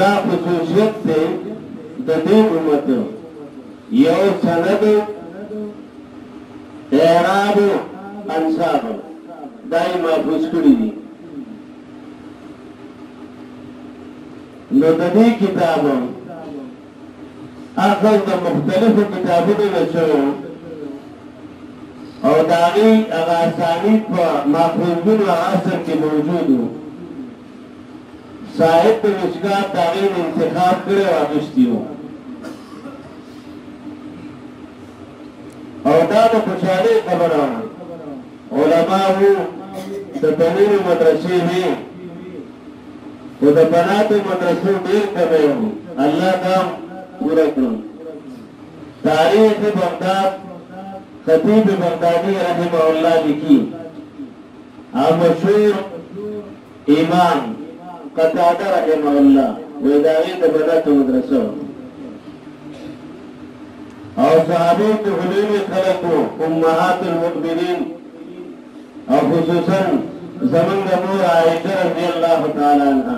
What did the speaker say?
دا خصوصیت تے دا دې امت یو سند اعراب انصاب دای محفوظ کړی دي نو د دې کتاب اخذ د مختلفو کتابونو نه شوی او د هغې هغه اسانید په ماخوذونو عصر کې موجود و صاحب د مشکات د هغې نه انتخاب کړی او اخیستی و او دا د خوشحالۍ خبره علماو د بنینو مدرسې وې خو د بناتو مدرسو ډېر کمی و الله دا پوره کړو تاریخ بغداد خطیب بغدادی رحمه الله لیکي او مشهور امام قتاده رحمه الله وې د هغې د بناتو مدرسه او صحابه کې علوم خلق امهات المؤمنین او خصوصا زمن د مور عائشه رضی الله تعالی عنها